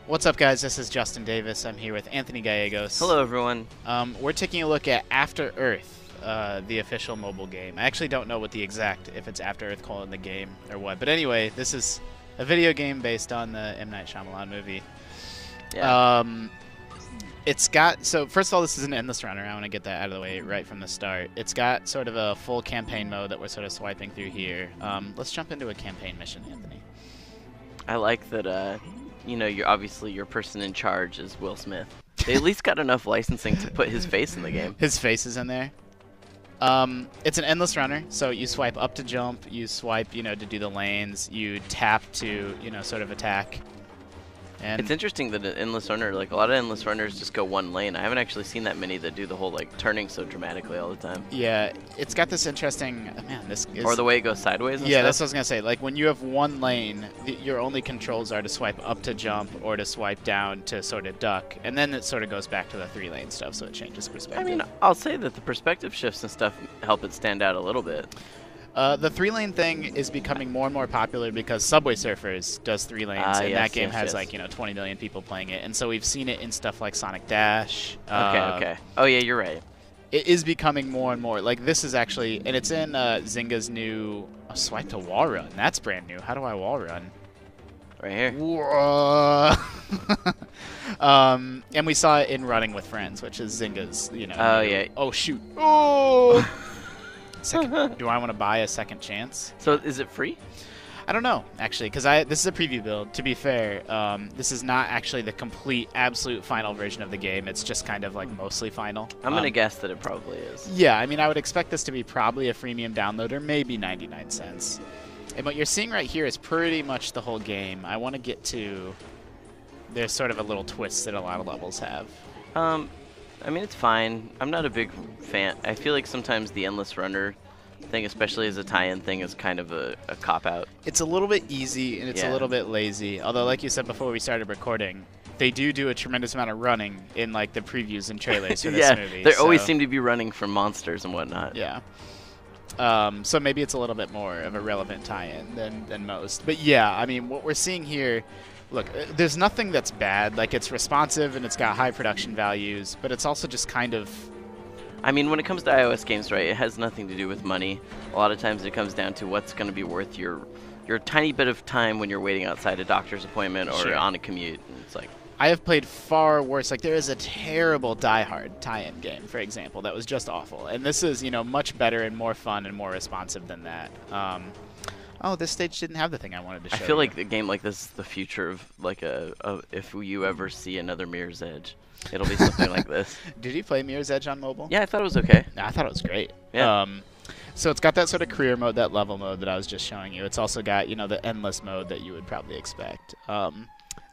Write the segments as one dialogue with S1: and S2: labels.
S1: What's up, guys? This is Justin Davis. I'm here with Anthony Gallegos.
S2: Hello, everyone.
S1: We're taking a look at After Earth, the official mobile game. I actually don't know what the exact, if it's After Earth calling the game or what. But anyway, this is a video game based on the M. Night Shyamalan movie.
S2: Yeah.
S1: It's got, so first of all, this is an endless runner. I want to get that out of the way right from the start. It's got sort of a full campaign mode that we're sort of swiping through here. Let's jump into a campaign mission, Anthony.
S2: I like that, you're obviously your person in charge is Will Smith. They at least got enough licensing to put his face in the game.
S1: His face is in there. It's an endless runner, so you swipe up to jump, you swipe, to do the lanes, you tap to, sort of attack. And
S2: It's interesting that an endless runner, like a lot of endless runners just go one lane. I haven't actually seen that many that do the whole turning so dramatically all the time.
S1: yeah, it's got this interesting, man, this is...
S2: Or the way it goes sideways and
S1: Yeah,
S2: stuff.
S1: that's what I was going to say. Like, when you have one lane, your only controls are to swipe up to jump or to swipe down to sort of duck. And then it sort of goes back to the three-lane stuff, so it changes perspective.
S2: I mean, I'll say that the perspective shifts and stuff help it stand out a little bit.
S1: The three-lane thing is becoming more and more popular because Subway Surfers does three lanes, and
S2: yes,
S1: that game
S2: yes,
S1: has,
S2: yes.
S1: 20 million people playing it. And so we've seen it in stuff like Sonic Dash.
S2: Okay. Oh, yeah, you're right.
S1: It is becoming more and more. Like, this is actually, and it's in Zynga's new swipe to wall run. That's brand new. How do I wall run?
S2: Right here.
S1: Whoa. And we saw it in Running with Friends, which is Zynga's,
S2: Oh,
S1: new-
S2: yeah.
S1: Oh, shoot. Oh! Do I want to buy a second chance?
S2: So is it free?
S1: I don't know, actually, because this is a preview build. To be fair, this is not actually the complete, absolute final version of the game. It's just kind of like mostly final.
S2: I'm going to guess that it probably is.
S1: Yeah, I mean, I would expect this to be probably a freemium download or maybe 99 cents. And what you're seeing right here is pretty much the whole game. I want to get to... There's sort of a little twist that a lot of levels have.
S2: I mean, it's fine. I'm not a big fan. I feel like sometimes the endless runner thing, especially as a tie-in thing, is kind of a cop-out.
S1: It's a little bit easy and it's a little bit lazy. Although, like you said before we started recording, they do a tremendous amount of running in like the previews and trailers for this movie.
S2: They always seem to be running from monsters and whatnot.
S1: Yeah. So maybe it's a little bit more of a relevant tie-in than most. But yeah, I mean, what we're seeing here, look, there's nothing that's bad. Like, it's responsive and it's got high production values, but it's also just kind of...
S2: I mean, when it comes to iOS games, right, it has nothing to do with money. A lot of times it comes down to what's going to be worth your tiny bit of time when you're waiting outside a doctor's appointment or on a commute. And it's like...
S1: I have played far worse. Like, there is a terrible Die Hard tie-in game, for example, that was just awful. And this is, much better and more fun and more responsive than that. Oh, this stage didn't have the thing I wanted to show
S2: I feel
S1: you.
S2: like a game like this is the future of, like, if you ever see another Mirror's Edge, it'll be something like this.
S1: Did you play Mirror's Edge on mobile?
S2: Yeah, I thought it was okay.
S1: I thought it was great.
S2: Yeah.
S1: So it's got that sort of career mode, that level mode that I was just showing you. It's also got, the endless mode that you would probably expect.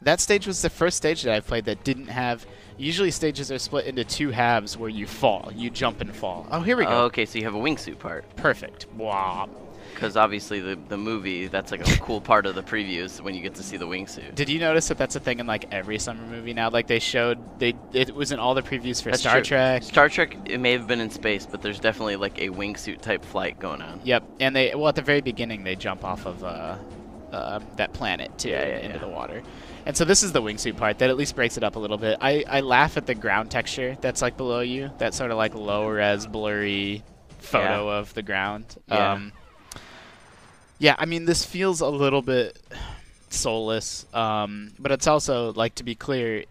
S1: That stage was the first stage that I've played that didn't have... Usually stages are split into two halves where you fall. You jump and fall. Oh, here we go.
S2: Oh, okay, so you have a wingsuit part.
S1: Perfect. Wow.
S2: Because obviously the movie, that's like a cool part of the previews when you get to see the wingsuit.
S1: Did you notice that that's a thing in like every summer movie now? Like it was in all the previews for
S2: That's
S1: Star
S2: true.
S1: Trek.
S2: Star Trek, it may have been in space, but there's definitely like a wingsuit type flight going on.
S1: Yep, and at the very beginning they jump off of that planet too into the water. And so this is the wingsuit part that at least breaks it up a little bit. I laugh at the ground texture that's like below you. That sort of like low res blurry photo of the ground.
S2: Yeah.
S1: Yeah, I mean, this feels a little bit soulless, but it's also, like, to be clear,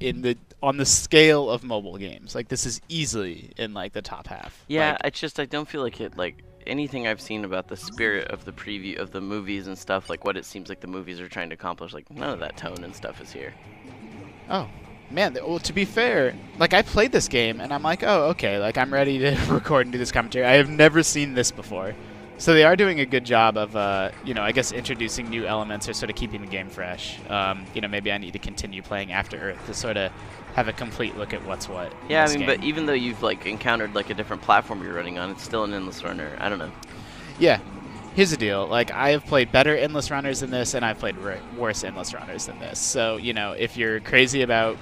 S1: on the scale of mobile games. Like, this is easily in, like, the top half.
S2: Yeah, I don't feel like it, like, anything I've seen about the spirit of the preview of the movies and stuff, like what it seems like the movies are trying to accomplish, like, none of that tone and stuff is here.
S1: Oh, man, well, to be fair, like, I played this game, and I'm like, oh, okay, like, I'm ready to record and do this commentary. I have never seen this before. So they are doing a good job of, I guess introducing new elements or sort of keeping the game fresh. Maybe I need to continue playing After Earth to sort of have a complete look at what's what.
S2: Yeah, I mean, but even though you've, like, encountered, like, a different platform you're running on, it's still an endless runner. I don't know.
S1: Yeah. Here's the deal. Like, I have played better endless runners than this, and I've played worse endless runners than this. So, if you're crazy about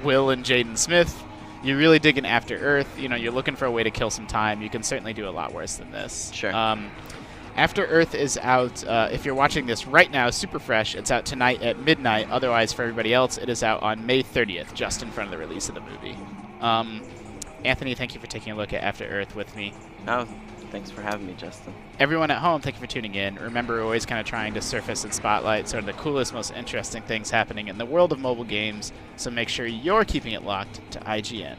S1: Will and Jaden Smith, you're really digging After Earth, you're looking for a way to kill some time, you can certainly do a lot worse than this.
S2: Sure.
S1: After Earth is out, if you're watching this right now, super fresh. It's out tonight at midnight. Otherwise, for everybody else, it is out on May 30th, just in front of the release of the movie. Anthony, thank you for taking a look at After Earth with me.
S2: Oh, thanks for having me, Justin.
S1: Everyone at home, thank you for tuning in. Remember, we're always kind of trying to surface and spotlight sort of the coolest, most interesting things happening in the world of mobile games, so make sure you're keeping it locked to IGN.